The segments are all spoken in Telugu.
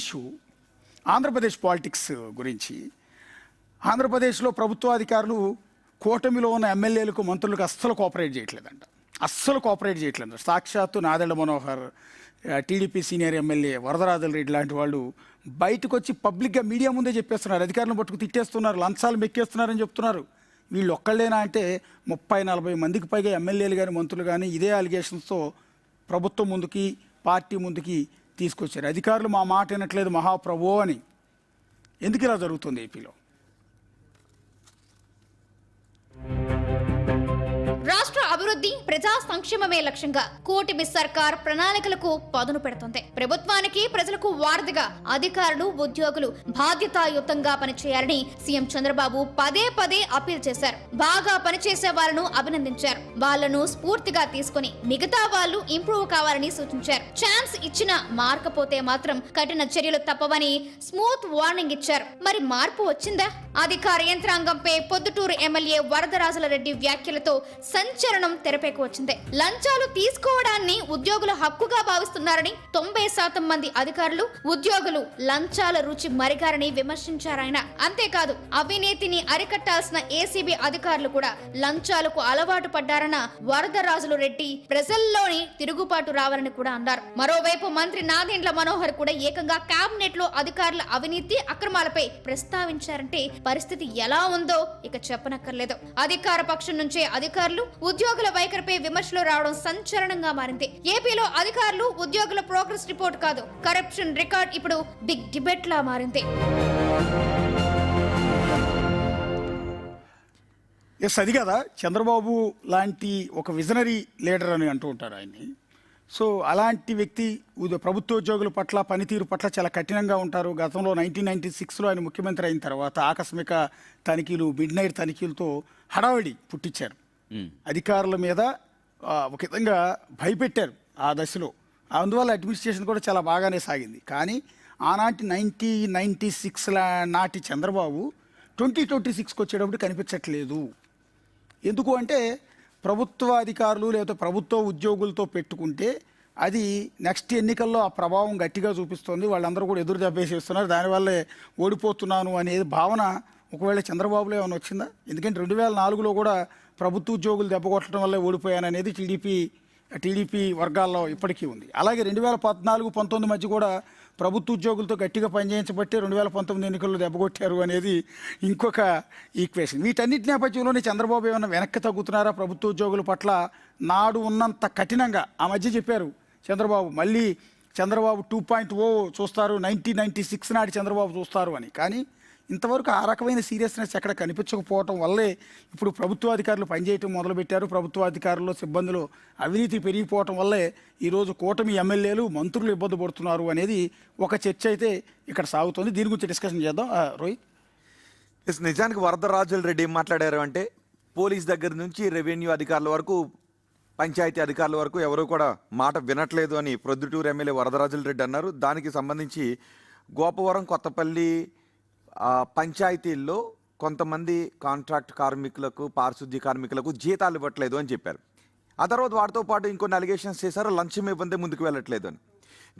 ఇష్యూ ఆంధ్రప్రదేశ్ పాలిటిక్స్ గురించి. ఆంధ్రప్రదేశ్లో ప్రభుత్వాధికారులు కూటమిలో ఉన్న ఎమ్మెల్యేలకు మంత్రులకు అస్సలు కోఆపరేట్ చేయట్లేదంట. సాక్షాత్తు Nadendla Manohar, TDP senior MLA Varadarajula Reddy లాంటి వాళ్ళు బయటకు వచ్చి పబ్లిక్గా మీడియా ముందే చెప్పేస్తున్నారు, అధికారులను పట్టుకు తిట్టేస్తున్నారు, లంచాలు మెక్కేస్తున్నారని చెప్తున్నారు. వీళ్ళు ఒక్కళ్ళేనా అంటే 30-40 మందికి పైగా ఎమ్మెల్యేలు కానీ మంత్రులు కానీ ఇదే అలిగేషన్స్తో ప్రభుత్వం ముందుకి, పార్టీ ముందుకి తీసుకొచ్చారు. అధికారులు మా మాట వినట్లేదు మహాప్రభో అని. ఎందుకు ఇలా జరుగుతుంది ఏపీలో? రాష్ట్ర అభివృద్ధి, ప్రజా సంక్షేమమే లక్ష్యంగా కూటమి సర్కార్ ప్రణాళికలకు పదును పెడుతుంది. ప్రభుత్వానికి, ప్రజలకు వారధిగా అధికారులు, ఉద్యోగులు బాధ్యతాయుతంగా పనిచేయాలని సీఎం చంద్రబాబు పదే పదే అప్పీల్ చేశారు. బాగా పనిచేసే వాళ్లను అభినందించారు. వాళ్లను స్ఫూర్తిగా తీసుకుని మిగతా వాళ్ళు ఇంప్రూవ్ కావాలని సూచించారు. ఛాన్స్ ఇచ్చినా మారకపోతే మాత్రం కఠిన చర్యలు తప్పవని స్మూత్ వార్నింగ్ ఇచ్చారు. మరి మార్పు వచ్చిందా? అధికార యంత్రాంగంపై పొద్దుటూరు ఎమ్మెల్యే వరదరాజుల రెడ్డి వ్యాఖ్యలతో సంచలనం తెరపైకి వచ్చింది. లంచాలు తీసుకోవడాన్ని ఉద్యోగుల హక్కుగా భావిస్తున్నారని 90% మంది అధికారులు, ఉద్యోగులు లంచాల రుచి మరిగారని విమర్శించారాయన. అంతేకాదు, అవినీతిని అరికట్టాల్సిన ఏసీబీ అధికారులు కూడా లంచాలకు అలవాటు పడ్డారన్న వరదరాజుల రెడ్డి ప్రజల్లోని తిరుగుబాటు రావాలని కూడా అన్నారు. మరోవైపు మంత్రి నాదెండ్ల మనోహర్ కూడా ఏకంగా కేబినెట్ లో అధికారుల అవినీతి, అక్రమాలపై ప్రస్తావించారంటే పరిస్థితి ఎలా ఉందో ఇక చెప్పనక్కర్లేదు. అధికార పక్షం నుంచే అధికారులు, ఉద్యోగుల వైఖరిపై విమర్శలు రావడం సంచలనంగా మారింది. ఏపీలో అధికారులు, ఉద్యోగుల ప్రోగ్రెస్ రిపోర్ట్ కాదు, కరప్షన్ రికార్డ్ ఇప్పుడు బిగ్ డిబేట్ లా మారింది. ఎస్, అది కదా చంద్రబాబు లాంటి ఒక విజనరీ లీడర్ అని అంటూ ఉంటారు ఆయన్ని. సో అలాంటి వ్యక్తి ప్రభుత్వ ఉద్యోగుల పట్ల, పనితీరు పట్ల చాలా కఠినంగా ఉంటారు. గతంలో 1996లో ఆయన ముఖ్యమంత్రి అయిన తర్వాత ఆకస్మిక తనిఖీలు, మిడ్ నైట్ తనిఖీలతో హడావిడి పుట్టించారు. అధికారుల మీద ఒక విధంగా భయపెట్టారు ఆ దశలో. అందువల్ల అడ్మినిస్ట్రేషన్ కూడా చాలా బాగానే సాగింది. కానీ ఆనాటి 1996 నాటి చంద్రబాబు 2026కి వచ్చేటప్పుడు కనిపించట్లేదు. ఎందుకు అంటే ప్రభుత్వ అధికారులు లేదా ప్రభుత్వ ఉద్యోగులతో పెట్టుకుంటే అది నెక్స్ట్ ఎన్నికల్లో ఆ ప్రభావం గట్టిగా చూపిస్తుంది. వాళ్ళందరూ కూడా ఎదురు దెబ్బేసేస్తున్నారు, దానివల్లే ఓడిపోతున్నాను అనేది భావన ఒకవేళ చంద్రబాబులో ఏమైనా వచ్చిందా? ఎందుకంటే 2004లో కూడా ప్రభుత్వ ఉద్యోగులు దెబ్బ కొట్టడం వల్లే ఓడిపోయాననేది టీడీపీ వర్గాల్లో ఇప్పటికీ ఉంది. అలాగే 2014-19 మధ్య కూడా ప్రభుత్వ ఉద్యోగులతో గట్టిగా పనిచేయించబట్టే 2019 ఎన్నికల్లో దెబ్బకొట్టారు అనేది ఇంకొక ఈక్వేషన్. వీటన్నిటి నేపథ్యంలోనే చంద్రబాబు ఏమైనా వెనక్కి తగ్గుతున్నారా ప్రభుత్వ ఉద్యోగుల పట్ల? నాడు ఉన్నంత కఠినంగా ఆ మధ్య చెప్పారు చంద్రబాబు, మళ్ళీ చంద్రబాబు 2.0 చూస్తారు, 1996 నాటి చంద్రబాబు చూస్తారు అని. కానీ ఇంతవరకు ఆ రకమైన సీరియస్నెస్ ఎక్కడ కనిపించకపోవటం వల్లే ఇప్పుడు ప్రభుత్వాధికారులు పనిచేయటం మొదలుపెట్టారు. ప్రభుత్వాధికారుల్లో, సిబ్బందిలో అవినీతి పెరిగిపోవటం వల్లే ఈరోజు కూటమి ఎమ్మెల్యేలు, మంత్రులు ఇబ్బంది పడుతున్నారు అనేది ఒక చర్చ అయితే ఇక్కడ సాగుతుంది. దీని గురించి డిస్కషన్ చేద్దాం. రోహిత్, నిజానికి వరదరాజుల రెడ్డి ఏం మాట్లాడారు అంటే, పోలీస్ దగ్గర నుంచి రెవెన్యూ అధికారుల వరకు, పంచాయతీ అధికారుల వరకు ఎవరు కూడా మాట వినట్లేదు అని ప్రొద్దుటూరు ఎమ్మెల్యే వరదరాజుల రెడ్డి అన్నారు. దానికి సంబంధించి గోపవరం, కొత్తపల్లి పంచాయతీల్లో కొంతమంది కాంట్రాక్ట్ కార్మికులకు, పారిశుద్ధ్య కార్మికులకు జీతాలు ఇవ్వట్లేదు అని చెప్పారు. ఆ తర్వాత వాటితో పాటు ఇంకొన్ని అలిగేషన్స్ చేశారు, లంచం ఇవ్వందే ముందుకు వెళ్ళట్లేదు అని.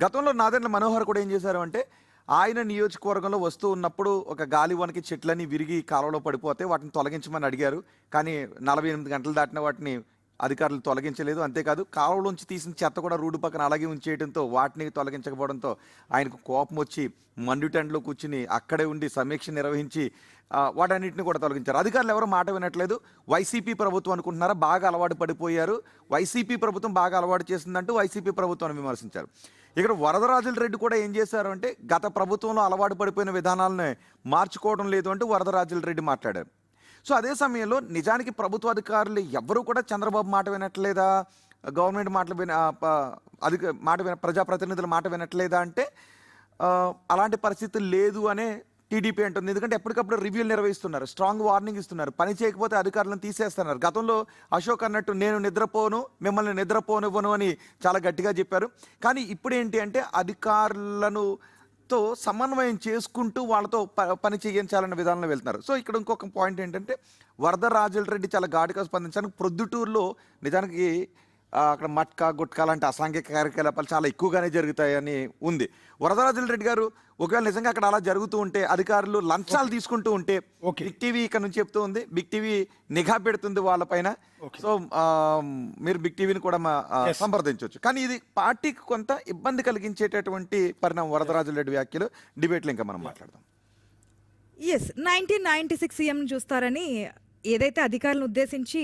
గతంలో నాదెండ్ల మనోహర్ కూడా ఏం చేశారు అంటే, ఆయన నియోజకవర్గంలో వస్తూ ఉన్నప్పుడు ఒక గాలివానకి చెట్లన్నీ విరిగి కాలువలో పడిపోతే వాటిని తొలగించమని అడిగారు. కానీ 48 గంటలు దాటిన వాటిని అధికారులు తొలగించలేదు. అంతేకాదు, కాలువలోంచి తీసిన చెత్త కూడా రోడ్డు పక్కన అలాగే ఉంచేయడంతో వాటిని తొలగించకపోవడంతో ఆయనకు కోపం వచ్చి మండుటెండలో కూర్చుని అక్కడే ఉండి సమీక్ష నిర్వహించి వాటన్నిటిని కూడా తొలగించారు. అధికారులు ఎవరు మాట వినట్లేదు. వైసీపీ ప్రభుత్వం అనుకుంటున్నారా? బాగా అలవాటు పడిపోయారు. వైసీపీ ప్రభుత్వం బాగా అలవాటు చేసిందంటూ వైసీపీ ప్రభుత్వాన్ని విమర్శించారు. ఇక్కడ వరదరాజుల రెడ్డి కూడా ఏం చేశారు అంటే, గత ప్రభుత్వంలో అలవాటు పడిపోయిన విధానాలను మార్చుకోవడం లేదు అంటూ వరదరాజుల రెడ్డి మాట్లాడారు. సో అదే సమయంలో నిజానికి ప్రభుత్వ అధికారులు ఎవరు కూడా చంద్రబాబు మాట వినట్లేదా, గవర్నమెంట్ ప్రజాప్రతినిధుల మాట వినట్లేదా అంటే అలాంటి పరిస్థితి లేదు అనే టీడీపీ అంటుంది. ఎందుకంటే ఎప్పటికప్పుడు రివ్యూలు నిర్వహిస్తున్నారు, స్ట్రాంగ్ వార్నింగ్ ఇస్తున్నారు, పని చేయకపోతే అధికారులను తీసేస్తున్నారు. గతంలో అశోక్ అన్నట్టు నేను నిద్రపోను, మిమ్మల్ని నిద్రపోనివ్వను అని చాలా గట్టిగా చెప్పారు. కానీ ఇప్పుడు ఏంటి అంటే అధికారులను సమన్వయం చేసుకుంటూ వాళ్ళతో పని చేయించాలన్న విధానంలో వెళ్తున్నారు. సో ఇక్కడ ఇంకొక పాయింట్ ఏంటంటే, వరదరాజుల రెడ్డి చాలా ఘాటుగా స్పందించడానికి ప్రొద్దుటూరులో నిజానికి అక్కడ మట్కా గుట్కా లాంటి అసాంఘిక కార్యకలాపాలు చాలా ఎక్కువగానే జరుగుతాయని ఉంది. వరదరాజుల రెడ్డి గారు, ఒకవేళ నిజంగా అక్కడ అలా జరుగుతూ ఉంటే, అధికారులు లంచాలు తీసుకుంటూ ఉంటే, బిగ్ టీవీ ఇక్కడ నుంచి చెప్తూ ఉంది, బిగ్ టీవీ నిఘా పెడుతుంది వాళ్ళపైన. సో మీరు బిగ్ టీవీని కూడా సంప్రదించవచ్చు. కానీ ఇది పార్టీకి కొంత ఇబ్బంది కలిగించేటటువంటి పరిణామం వరదరాజుల రెడ్డి వ్యాఖ్యలు. డిబేట్లో ఇంకా మనం మాట్లాడదాం. 1996 సీఎం చూస్తారని ఏదైతే అధికారులను ఉద్దేశించి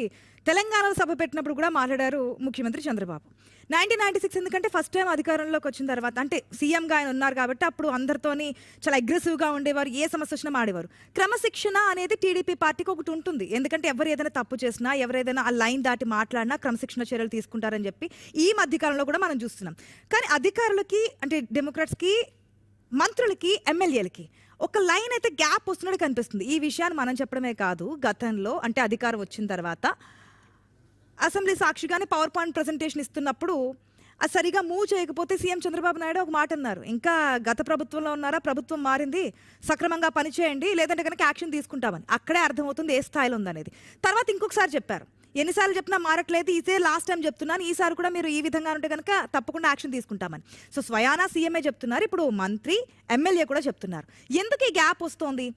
తెలంగాణలో సభ పెట్టినప్పుడు కూడా మాట్లాడారు ముఖ్యమంత్రి చంద్రబాబు. 1996 ఎందుకంటే ఫస్ట్ టైం అధికారంలోకి వచ్చిన తర్వాత, అంటే సీఎంగా ఆయన ఉన్నారు కాబట్టి అప్పుడు అందరితోని చాలా అగ్రెసివ్గా ఉండేవారు, ఏ సమస్య వచ్చినా మాడేవారు. క్రమశిక్షణ అనేది టీడీపీ పార్టీకి ఒకటి ఉంటుంది. ఎందుకంటే ఎవరు ఏదైనా తప్పు చేసినా, ఎవరైనా ఆ లైన్ దాటి మాట్లాడినా క్రమశిక్షణ చర్యలు తీసుకుంటారని చెప్పి ఈ మధ్యకాలంలో కూడా మనం చూస్తున్నాం. కానీ అధికారులకి, అంటే డెమోక్రాట్స్కి, మంత్రులకి, ఎమ్మెల్యేలకి ఒక లైన్ అయితే గ్యాప్ వస్తున్నట్టు కనిపిస్తుంది. ఈ విషయాన్ని మనం చెప్పడమే కాదు, గతంలో అంటే అధికారం వచ్చిన తర్వాత అసెంబ్లీ సాక్షిగానే పవర్ పాయింట్ ప్రజెంటేషన్ ఇస్తున్నప్పుడు అది సరిగా మూవ్ చేయకపోతే సీఎం చంద్రబాబు నాయుడు ఒక మాట అన్నారు, ఇంకా గత ప్రభుత్వంలో ఉన్నారా, ప్రభుత్వం మారింది, సక్రమంగా పనిచేయండి, లేదంటే కనుక యాక్షన్ తీసుకుంటామని. అక్కడే అర్థమవుతుంది ఏ స్థాయిలో ఉందనేది. తర్వాత ఇంకొకసారి చెప్పారు, ఎన్నిసార్లు చెప్పినా మారట్లేదు, ఇదే లాస్ట్ టైం చెప్తున్నాను, ఈసారి కూడా మీరు ఈ విధంగా ఉంటే కనుక తప్పకుండా యాక్షన్ తీసుకుంటామని. సో స్వయానా సీఎంఏ చెప్తున్నారు, ఇప్పుడు మంత్రి, ఎమ్మెల్యే కూడా చెప్తున్నారు. ఎందుకు ఈ గ్యాప్ వస్తోంది?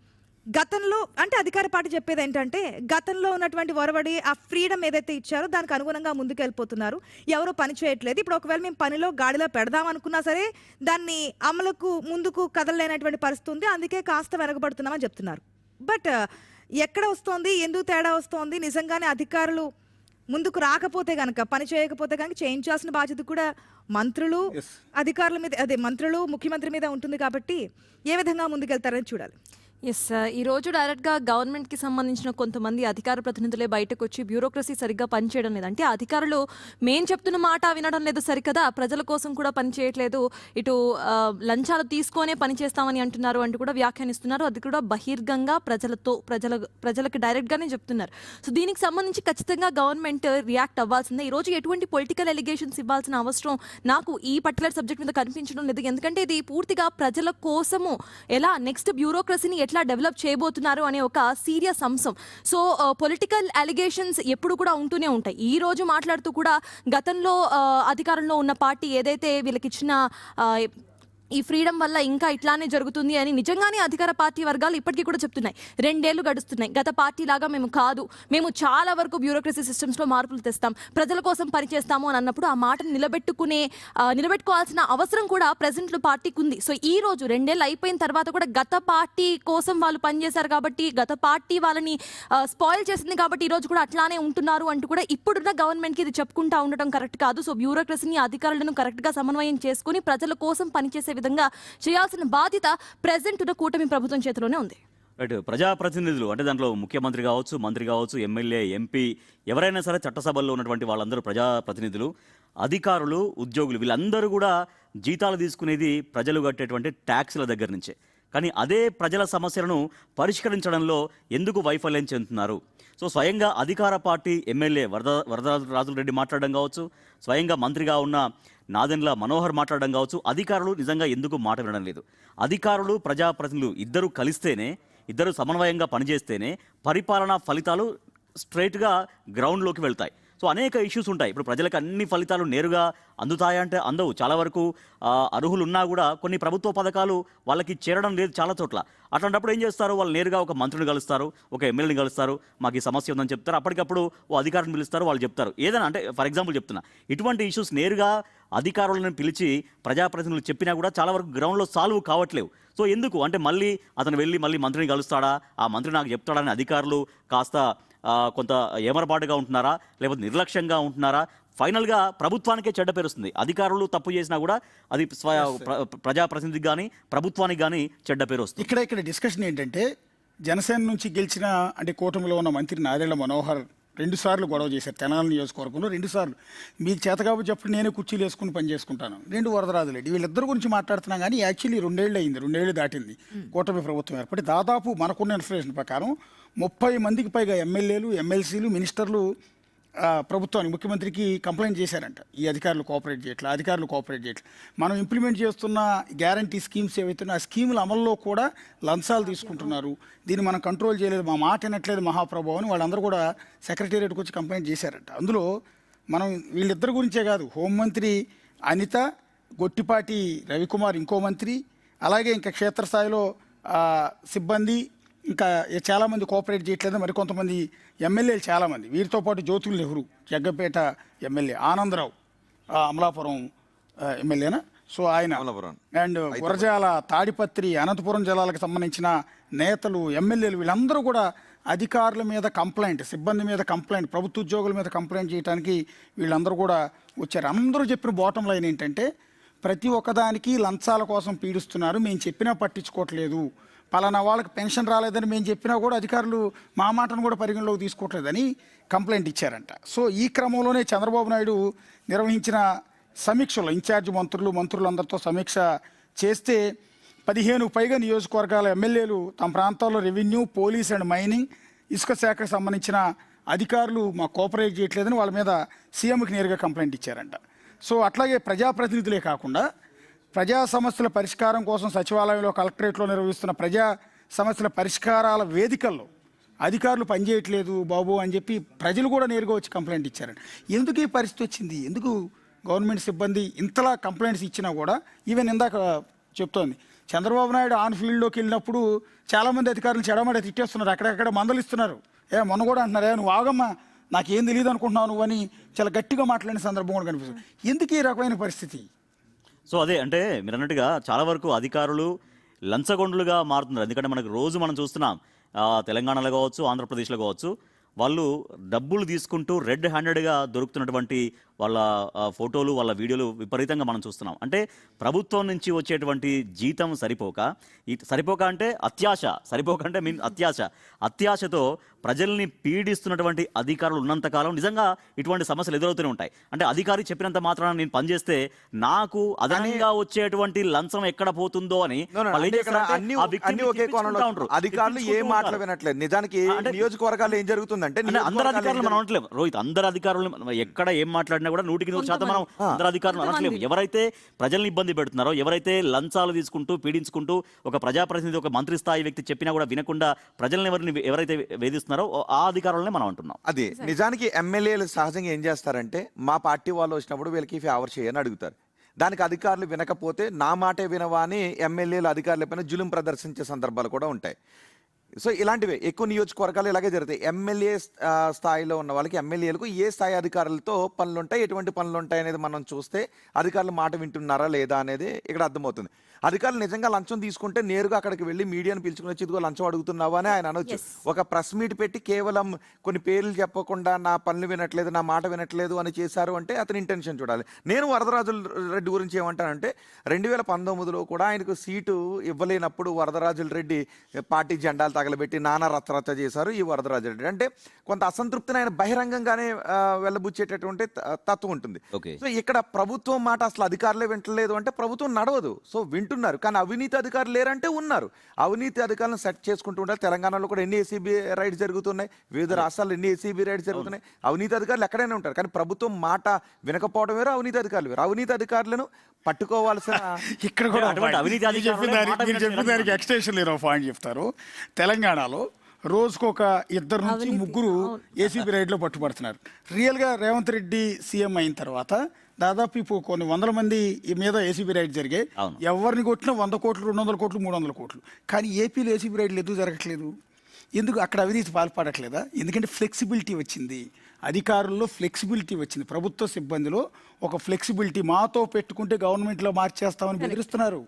గతంలో అంటే అధికార పార్టీ చెప్పేది ఏంటంటే, గతంలో ఉన్నటువంటి ఒరవడి, ఆ ఫ్రీడమ్ ఏదైతే ఇచ్చారో దానికి అనుగుణంగా ముందుకు వెళ్ళిపోతున్నారు, ఎవరో పని చేయట్లేదు. ఇప్పుడు ఒకవేళ మేము పనిలో గాడిలో పెడదాం అనుకున్నా సరే దాన్ని అమలుకు ముందుకు కదలలేనటువంటి పరిస్థితి ఉంది, అందుకే కాస్త వెనకబడుతున్నామని చెప్తున్నారు. బట్ ఎక్కడ వస్తోంది, ఎందుకు తేడా వస్తోంది? నిజంగానే అధికారులు ముందుకు రాకపోతే కనుక, పని చేయకపోతే కనుక చేయించాల్సిన బాధ్యత కూడా మంత్రులు, అధికారుల మీద, అదే మంత్రులు, ముఖ్యమంత్రి మీద ఉంటుంది. కాబట్టి ఏ విధంగా ముందుకెళ్తారని చూడాలి. ఎస్, ఈరోజు డైరెక్ట్గా గవర్నమెంట్కి సంబంధించిన కొంతమంది అధికార ప్రతినిధులే బయటకు వచ్చి బ్యూరోక్రసీ సరిగ్గా పనిచేయడం లేదు, అంటే అధికారులు మేం చెప్తున్న మాట వినడం లేదు సరికదా, ప్రజల కోసం కూడా పనిచేయట్లేదు, ఇటు లంచాలు తీసుకొనే పనిచేస్తామని అంటున్నారు అంటూ కూడా వ్యాఖ్యానిస్తున్నారు. అది కూడా బహిర్గంగా ప్రజలకు డైరెక్ట్గానే చెప్తున్నారు. సో దీనికి సంబంధించి ఖచ్చితంగా గవర్నమెంట్ రియాక్ట్ అవ్వాల్సిందే. ఈరోజు ఎటువంటి పొలిటికల్ ఎలిగేషన్స్ ఇవ్వాల్సిన అవసరం నాకు ఈ పర్టికులర్ సబ్జెక్ట్ మీద కనిపించడం లేదు. ఎందుకంటే ఇది పూర్తిగా ప్రజల కోసము ఎలా నెక్స్ట్ బ్యూరోక్రసీని ఎట్లా డెవలప్ చేయబోతున్నారు అనే ఒక సీరియస్ అంశం. సో పొలిటికల్ అలిగేషన్స్ ఎప్పుడు కూడా ఉంటూనే ఉంటాయి. ఈ రోజు మాట్లాడుతూ కూడా గతంలో అధికారంలో ఉన్న పార్టీ ఏదైతే వీళ్ళకి ఇచ్చిన ఈ ఫ్రీడమ్ వల్ల ఇంకా ఇట్లానే జరుగుతుంది అని నిజంగానే అధికార పార్టీ వర్గాలు ఇప్పటికీ కూడా చెప్తున్నాయి. 2 ఏళ్లు గడుస్తున్నాయి, గత పార్టీ లాగా మేము కాదు, మేము చాలా వరకు బ్యూరోక్రసీ సిస్టమ్స్లో మార్పులు తెస్తాం, ప్రజల కోసం పనిచేస్తాము అని అన్నప్పుడు ఆ మాటను నిలబెట్టుకోవాల్సిన అవసరం కూడా ప్రెజెంట్ పార్టీకి ఉంది. సో ఈ రోజు 2 ఏళ్ళు అయిపోయిన తర్వాత కూడా గత పార్టీ కోసం వాళ్ళు పనిచేశారు కాబట్టి, గత పార్టీ వాళ్ళని స్పాయిల్ చేసింది కాబట్టి ఈ రోజు కూడా అట్లానే ఉంటున్నారు అంటూ కూడా ఇప్పుడున్న గవర్నమెంట్కి ఇది చెప్పుకుంటా ఉండటం కరెక్ట్ కాదు. సో బ్యూరోక్రసీని, అధికారులను కరెక్ట్గా సమన్వయం చేసుకుని ప్రజల కోసం పనిచేసే విధంగా చేయాల్సిన బాధ్యత ప్రెజెంట్ ఉన్న కూటమి ప్రభుత్వం చేతిలోనే ఉంది. రైట్, ప్రజాప్రతినిధులు అంటే దాంట్లో ముఖ్యమంత్రి కావచ్చు, మంత్రి కావచ్చు, ఎమ్మెల్యే, ఎంపీ, ఎవరైనా సరే చట్టసభల్లో ఉన్నటువంటి వాళ్ళందరూ ప్రజాప్రతినిధులు, అధికారులు, ఉద్యోగులు, వీళ్ళందరూ కూడా జీతాలు తీసుకునేది ప్రజలు కట్టేటువంటి ట్యాక్స్ల దగ్గర నుంచే. కానీ అదే ప్రజల సమస్యలను పరిష్కరించడంలో ఎందుకు వైఫల్యం చెందుతున్నారు? సో స్వయంగా అధికార పార్టీ ఎమ్మెల్యే వరదరాజుల రెడ్డి మాట్లాడడం కావచ్చు, స్వయంగా మంత్రిగా ఉన్న నాదెండ్ల మనోహర్ మాట్లాడడం కావచ్చు, అధికారులు నిజంగా ఎందుకు మాట వినడం లేదు? అధికారులు, ప్రజాప్రతినిధులు ఇద్దరు కలిస్తేనే, ఇద్దరు సమన్వయంగా పనిచేస్తేనే పరిపాలనా ఫలితాలు స్ట్రైట్గా గ్రౌండ్లోకి వెళ్తాయి. సో అనేక ఇష్యూస్ ఉంటాయి. ఇప్పుడు ప్రజలకు అన్ని ఫలితాలు నేరుగా అందుతాయంటే అందవు. చాలా వరకు అర్హులు ఉన్నా కూడా కొన్ని ప్రభుత్వ పథకాలు వాళ్ళకి చేరడం లేదు చాలా చోట్ల. అట్లాంటప్పుడు ఏం చేస్తారు? వాళ్ళు నేరుగా ఒక మంత్రిని కలుస్తారు, ఒక ఎమ్మెల్యేని కలుస్తారు, మాకు ఈ సమస్య ఉందని చెప్తారు. అప్పటికప్పుడు ఓ అధికారిని పిలుస్తారు, వాళ్ళు చెప్తారు ఏదైనా. అంటే ఫర్ ఎగ్జాంపుల్ చెప్తున్నా, ఇటువంటి ఇష్యూస్ నేరుగా అధికారులను పిలిచి ప్రజాప్రతినిధులు చెప్పినా కూడా చాలా వరకు గ్రౌండ్లో సాల్వ్ కావట్లేవు. సో ఎందుకు అంటే మళ్ళీ అతను వెళ్ళి మళ్ళీ మంత్రిని కలుస్తాడా, ఆ మంత్రి నాకు చెప్తాడని అధికారులు కాస్త కొంత ఏమరపాటుగా ఉంటున్నారా, లేకపోతే నిర్లక్ష్యంగా ఉంటున్నారా? ఫైనల్గా ప్రభుత్వానికే చెడ్డ పేరుస్తుంది. అధికారులు తప్పు చేసినా కూడా అది ప్రజాప్రతినిధికి కానీ ప్రభుత్వానికి కానీ చెడ్డ పేరు వస్తుంది. ఇక్కడ డిస్కషన్ ఏంటంటే, జనసేన నుంచి గెలిచిన అంటే కూటమిలో ఉన్న మంత్రి నాదెండ్ల మనోహర్ 2 సార్లు గొడవ చేశారు తెనాలి నియోజకవర్గంలో. 2 సార్లు మీకు చేత కాబట్టి చెప్పి నేనే కుర్చీలు వేసుకుని పని చేసుకుంటాను. 2 వరదరాజుల రెడ్డి వీళ్ళిద్దరి గురించి మాట్లాడుతున్నాం. కానీ యాక్చువల్లీ 2 ఏళ్ళు అయింది, 2 ఏళ్ళు దాటింది కూటమి ప్రభుత్వం ఏర్పడి. దాదాపు మనకున్న ఇన్ఫర్మేషన్ ప్రకారం 30 మందికి పైగా ఎమ్మెల్యేలు, ఎమ్మెల్సీలు, మినిస్టర్లు ప్రభుత్వానికి, ముఖ్యమంత్రికి కంప్లైంట్ చేశారంట. ఈ అధికారులు కోఆపరేట్ చేయట్లేదు. మనం ఇంప్లిమెంట్ చేస్తున్న గ్యారంటీ స్కీమ్స్ ఏవైతున్నా ఆ స్కీముల అమల్లో కూడా లంచాలు తీసుకుంటున్నారు, దీన్ని మనం కంట్రోల్ చేయలేదు, మా మాట వినట్లేదు మహాప్రభావం అని వాళ్ళందరూ కూడా సెక్రటేరియట్కి వచ్చి కంప్లైంట్ చేశారంట. అందులో మనం వీళ్ళిద్దరి గురించే కాదు, హోంమంత్రి అనిత, గొట్టిపాటి రవికుమార్ ఇంకో మంత్రి, అలాగే ఇంకా క్షేత్రస్థాయిలో సిబ్బంది ఇంకా చాలామంది కోఆపరేట్ చేయట్లేదు. మరి కొంతమంది ఎమ్మెల్యేలు చాలామంది, వీరితో పాటు జ్యోతుల్ నెహ్రూ జగ్గపేట ఎమ్మెల్యే, ఆనందరావు అమలాపురం ఎమ్మెల్యేనా, సో ఆయన, అండ్ గురజాల, తాడిపత్రి, అనంతపురం జిల్లాలకు సంబంధించిన నేతలు, ఎమ్మెల్యేలు, వీళ్ళందరూ కూడా అధికారుల మీద కంప్లైంట్, సిబ్బంది మీద కంప్లైంట్, ప్రభుత్వ ఉద్యోగుల మీద కంప్లైంట్ చేయడానికి వీళ్ళందరూ కూడా వచ్చారు. అందరూ చెప్పిన బాటం లైన్ ఏంటంటే ప్రతి ఒక్కదానికి లంచాల కోసం పీడిస్తున్నారు, మేము చెప్పినా పట్టించుకోవట్లేదు, పలానా వాళ్ళకి పెన్షన్ రాలేదని మేము చెప్పినా కూడా అధికారులు మా మాటను కూడా పరిగణలోకి తీసుకోవట్లేదని కంప్లైంట్ ఇచ్చారంట. సో ఈ క్రమంలోనే చంద్రబాబు నాయుడు నిర్వహించిన సమీక్షలో ఇన్ఛార్జ్ మంత్రులందరితో సమీక్ష చేస్తే 15 పైగా నియోజకవర్గాల ఎమ్మెల్యేలు తమ ప్రాంతాల్లో రెవెన్యూ, పోలీస్ అండ్ మైనింగ్, ఇసుక శాఖకు సంబంధించిన అధికారులు మాకు కోఆపరేట్ చేయట్లేదని వాళ్ళ మీద సీఎంకి నేరుగా కంప్లైంట్ ఇచ్చారంట. సో అట్లాగే ప్రజాప్రతినిధులే కాకుండా ప్రజా సమస్యల పరిష్కారం కోసం సచివాలయంలో, కలెక్టరేట్లో నిర్వహిస్తున్న ప్రజా సమస్యల పరిష్కారాల వేదికల్లో అధికారులు పనిచేయట్లేదు బాబు అని చెప్పి ప్రజలు కూడా నేరుగా వచ్చి కంప్లైంట్ ఇచ్చారంట. ఎందుకు ఈ పరిస్థితి వచ్చింది? ఎందుకు గవర్నమెంట్ సిబ్బంది ఇంతలా కంప్లైంట్స్ ఇచ్చినా కూడా, ఈవెన్ ఇందాక చెప్తోంది చంద్రబాబు నాయుడు ఆన్ ఫీల్డ్లోకి వెళ్ళినప్పుడు చాలామంది అధికారులు చెడమడ తిట్టేస్తున్నారు, అక్కడెక్కడ మందలిస్తున్నారు. మొన్న కూడా అంటున్నారు, నువ్వు ఆగమ్మా, నాకేం తెలియదు అనుకుంటున్నావు నువ్వు అని చాలా గట్టిగా మాట్లాడిన సందర్భం కూడా కనిపిస్తుంది. ఎందుకు ఈ రకమైన పరిస్థితి? సో అదే అంటే మీరు అన్నట్టుగా చాలా వరకు అధికారులు లంచగొండులుగా మారుతున్నారు. ఎందుకంటే మనకు రోజు మనం చూస్తున్నాం, తెలంగాణలో కావచ్చు, ఆంధ్రప్రదేశ్లో కావచ్చు, వాళ్ళు డబ్బులు తీసుకుంటూ రెడ్ హ్యాండెడ్గా దొరుకుతున్నటువంటి వాళ్ళ ఫోటోలు, వాళ్ళ వీడియోలు విపరీతంగా మనం చూస్తున్నాం. అంటే ప్రభుత్వం నుంచి వచ్చేటువంటి జీతం సరిపోక అంటే అత్యాశ, సరిపోక అంటే అత్యాశతో ప్రజల్ని పీడిస్తున్నటువంటి అధికారులు ఉన్నంతకాలం నిజంగా ఇటువంటి సమస్యలు ఎదురవుతూనే ఉంటాయి. అంటే అధికారి చెప్పినంత మాత్రాన నేను పనిచేస్తే నాకు అదనంగా వచ్చేటువంటి లంచం ఎక్కడ పోతుందో అని అధికారులు ఏ మాటలు వినట్లేదు. నిజానికి నియోజకవర్గాల్లో ఏం జరుగుతుందంటే అందరు అధికారులు మనం అనట్లేదు రోహిత్, అందరు అధికారులు ఎక్కడ ఏం మాట్లాడినా కూడా 100% మనం అందరు అధికారులు అనట్లేము. ఎవరైతే ప్రజల్ని ఇబ్బంది పెడుతున్నారో, ఎవరైతే లంచాలు తీసుకుంటూ పీడించుకుంటూ ఒక ప్రజాప్రతినిధి, ఒక మంత్రి స్థాయి వ్యక్తి చెప్పినా కూడా వినకుండా ప్రజల్ని ఎవరైతే వేధిస్తున్నారో ఆ అధికారులనే మనం అంటున్నాం. అదే నిజానికి ఎమ్మెల్యేలు సహజంగా ఏం చేస్తారంటే మా పార్టీ వాళ్ళు వచ్చినప్పుడు వీళ్ళకి ఫేవర్ చేయని అడుగుతారు. దానికి అధికారులు వినకపోతే నా మాటే వినవా అని ఎమ్మెల్యేలు అధికారులపైన జులుం ప్రదర్శించే సందర్భాలు కూడా ఉంటాయి. సో ఇలాంటివే ఎక్కువ నియోజకవర్గాలు ఇలాగే జరుగుతాయి. ఎమ్మెల్యే స్థాయిలో ఉన్న వాళ్ళకి, ఎమ్మెల్యేలకు ఏ స్థాయి అధికారులతో పనులు ఉంటాయి, ఎటువంటి పనులు ఉంటాయి అనేది మనం చూస్తే అధికారులు మాట వింటున్నారా లేదా అనేది ఇక్కడ అర్థమవుతుంది. అధికారులు నిజంగా లంచం తీసుకుంటే నేరుగా అక్కడికి వెళ్ళి మీడియాను పిలుచుకుని వచ్చి ఇదిగో లంచం అడుగుతున్నావా అని ఆయన అనొచ్చు. ఒక ప్రెస్ మీట్ పెట్టి కేవలం కొన్ని పేర్లు చెప్పకుండా నా పనులు వినట్లేదు, నా మాట వినట్లేదు అని చేశారు అంటే అతని ఇంటెన్షన్ చూడాలి. నేను వరదరాజుల రెడ్డి గురించి ఏమంటానంటే 2019లో కూడా ఆయనకు సీటు ఇవ్వలేనప్పుడు వరదరాజుల రెడ్డి పార్టీ జెండాలు తగలబెట్టి నానా రచ్చరచ్చ చేశారు ఈ వరదరాజుల రెడ్డి. అంటే కొంత అసంతృప్తిని ఆయన బహిరంగంగానే వెళ్ళబుచ్చేటటువంటి తత్వం ఉంటుంది. సో ఇక్కడ ప్రభుత్వం మాట అసలు అధికారులే వింటలేదు అంటే ప్రభుత్వం నడవదు. సో వింటున్నారు, కానీ అవినీతి అధికారులు లేరంటే ఉన్నారు. అవినీతి అధికారులను సెట్ చేసుకుంటూ ఉంటారు. తెలంగాణలో కూడా ఎన్ని ఏసీబీ రైడ్స్ జరుగుతున్నాయి, వివిధ రాష్ట్రాల్లో ఎన్ని ఏసీబీ రైడ్స్ జరుగుతున్నాయి. అవినీతి అధికారులు ఎక్కడైనా ఉంటారు, కానీ ప్రభుత్వం మాట వినకపోవడం వేరు, అవినీతి అధికారులు వేరు. అవినీతి అధికారులను పట్టుకోవాల్సిన ఇక్కడ కూడా దానికి ఎక్స్టెన్షన్ లేని పాయింట్ చెప్తారు. తెలంగాణలో రోజుకొక 2 నుంచి 3 ఏసీబీ రైడ్లో పట్టుబడుతున్నారు. రియల్గా రేవంత్ రెడ్డి సీఎం అయిన తర్వాత దాదాపు ఇప్పుడు కొన్ని 100 మంది మీద ఏసీబీ రైడ్ జరిగాయి. ఎవరిని కొట్టినా 100 కోట్లు, 200 కోట్లు, 300 కోట్లు. కానీ ఏపీలో ఏసీబీ రైడ్లు ఎందుకు జరగట్లేదు? ఎందుకు అక్కడ అవినీతి పాల్పడట్లేదా? ఎందుకంటే ఫ్లెక్సిబిలిటీ వచ్చింది, అధికారుల్లో ఫ్లెక్సిబిలిటీ వచ్చింది, ప్రభుత్వ సిబ్బందిలో ఒక ఫ్లెక్సిబిలిటీ. మాతో పెట్టుకుంటే గవర్నమెంట్లో మార్చేస్తామని బెదిరిస్తున్నారు.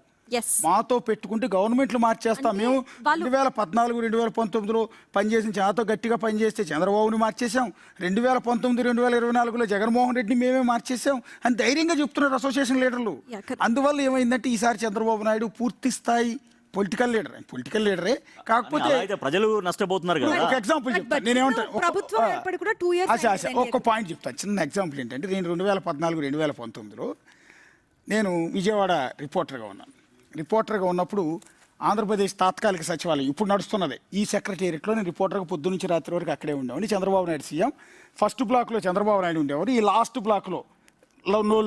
మాతో పెట్టుకుంటే గవర్నమెంట్లు మార్చేస్తాం. మేము 2014, 2019లో పనిచేసిన చాతో గట్టిగా పనిచేస్తే చంద్రబాబుని మార్చేసాం, 2019, 2024లో జగన్మోహన్ రెడ్డిని మేమే మార్చేసాం అని ధైర్యంగా చెప్తున్నారు అసోసియేషన్ లీడర్లు. అందువల్ల ఏమైందంటే ఈసారి చంద్రబాబు నాయుడు పూర్తి స్థాయి పొలిటికల్ లీడరే, కాకపోతే ప్రజలు నష్టపోతున్నారు కదా. ఒక ఎగ్జాంపుల్ చెప్తాను, నేనేమంటాను ఒక్క పాయింట్ చెప్తాను. చిన్న ఎగ్జాంపుల్ ఏంటంటే నేను 2014, 2019లో నేను విజయవాడ రిపోర్టర్గా ఉన్నప్పుడు ఆంధ్రప్రదేశ్ తాత్కాలిక సచివాలయం ఇప్పుడు నడుస్తున్నది ఈ సెక్రటేరియట్లో నేను రిపోర్టర్గా పొద్దు నుంచి రాత్రి వరకు అక్కడే ఉండేవాడిని. చంద్రబాబు నాయుడు సీఎం. ఫస్ట్ బ్లాక్లో చంద్రబాబు నాయుడు ఉండేవారు, ఈ లాస్ట్ బ్లాక్లో